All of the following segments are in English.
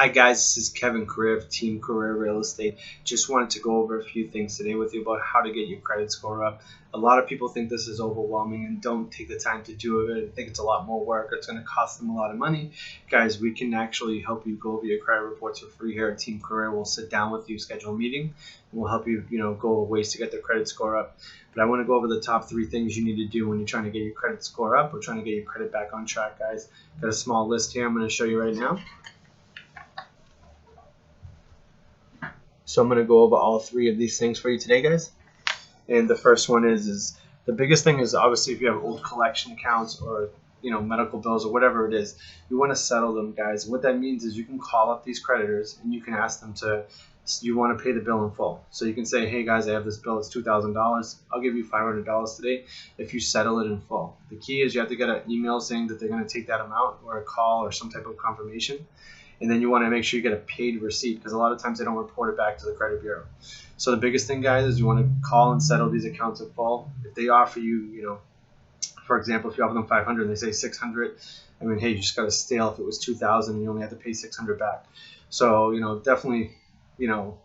Hi guys, this is Kevin Career of Team Career Real Estate. Just wanted to go over a few things today with you about how to get your credit score up. A lot of people think this is overwhelming and don't take the time to do it and think it's a lot more work. It's going to cost them a lot of money. Guys, we can actually help you go over your credit reports for free here at Team Career. We'll sit down with you, schedule a meeting, and we'll help you, go over ways to get the credit score up. But I want to go over the top 3 things you need to do when you're trying to get your credit score up or trying to get your credit back on track, guys. Got a small list here I'm going to show you right now. So I'm going to go over all 3 of these things for you today, guys. And the first one is the biggest thing is obviously if you have old collection accounts or medical bills or whatever it is, you want to settle them, guys. What that means is you can call up these creditors and you can ask them you want to pay the bill in full. So you can say, hey guys, I have this bill, it's $2,000. I'll give you $500 today if you settle it in full. The key is you have to get an email saying that they're going to take that amount or a call or some type of confirmation. And then you want to make sure you get a paid receipt because a lot of times they don't report it back to the credit bureau. So the biggest thing, guys, is you want to call and settle these accounts in full. If they offer you, for example, if you offer them $500 and they say $600, I mean, hey, you just got to stale if it was $2,000 and you only have to pay $600 back. So, definitely,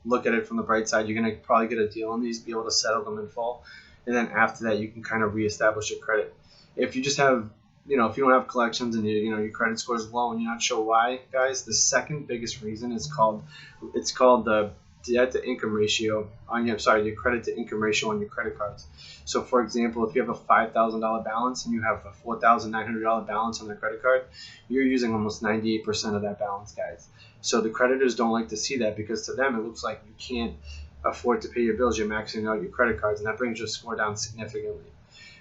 look at it from the bright side. You're going to probably get a deal on these, be able to settle them in full. And then after that, you can kind of reestablish your credit. If you just have if you don't have collections and your credit score is low and you're not sure why, guys, the second biggest reason is called the debt to income ratio your credit to income ratio on your credit cards. So for example, if you have a $5,000 balance and you have a $4,900 balance on the credit card, you're using almost 98% of that balance, guys. So the creditors don't like to see that because to them it looks like you can't afford to pay your bills. You're maxing out your credit cards and that brings your score down significantly.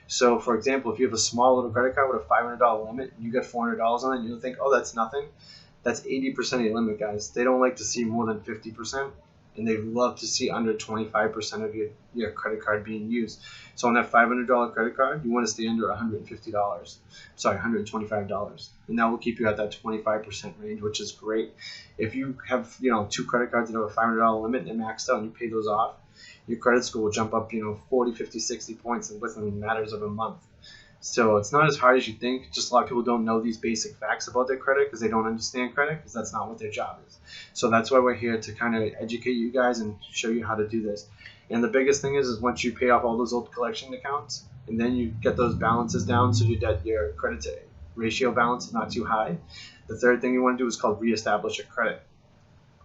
So, for example, if you have a small little credit card with a $500 limit and you get $400 on it, you'll think, oh, that's nothing. That's 80% of your limit, guys. They don't like to see more than 50%, and they love to see under 25% of your credit card being used. So on that $500 credit card, you want to stay under $125, and that will keep you at that 25% range, which is great. If you have 2 credit cards that have a $500 limit and they're maxed out and you pay those off, your credit score will jump up 40, 50, 60 points within matters of a month. So it's not as hard as you think. Just a lot of people don't know these basic facts about their credit because they don't understand credit because that's not what their job is. So that's why we're here to kind of educate you guys and show you how to do this. And the biggest thing is once you pay off all those old collection accounts and then you get those balances down so your credit to ratio balance is not too high, the third thing you want to do is called reestablish your credit.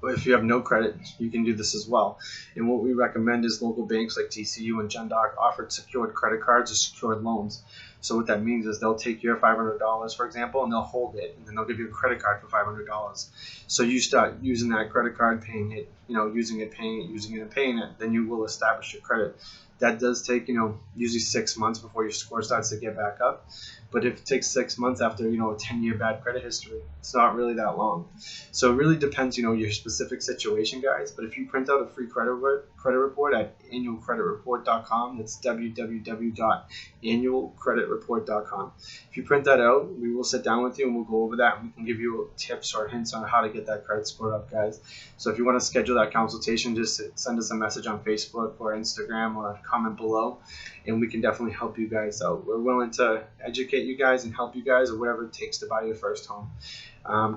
If you have no credit, you can do this as well. And what we recommend is local banks like TCU and GenDoc offer secured credit cards or secured loans. So what that means is they'll take your $500, for example, and they'll hold it, and then they'll give you a credit card for $500. So you start using that credit card, paying it, using it, paying it, then you will establish your credit. That does take, usually 6 months before your score starts to get back up. But if it takes 6 months after, a 10-year bad credit history, it's not really that long. So it really depends, your specific situation, guys. But if you print out a free credit report at annualcreditreport.com, that's www.annualcreditreport.com. If you print that out, we will sit down with you and we'll go over that and we can give you tips or hints on how to get that credit score up, guys. So if you want to schedule that consultation, just send us a message on Facebook or Instagram or comment below, and we can definitely help you guys out. We're willing to educate you guys and help you guys or whatever it takes to buy your first home.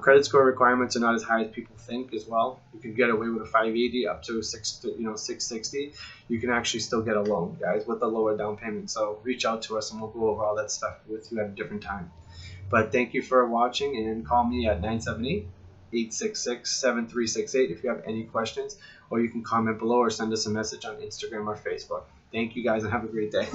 Credit score requirements are not as high as people think as well. You can get away with a 580 up to 660. You can actually still get a loan, guys, with a lower down payment. So reach out to us and we'll go over all that stuff with you at a different time. But thank you for watching, and call me at 978-866-7368 if you have any questions, or you can comment below or send us a message on Instagram or Facebook. Thank you guys and have a great day.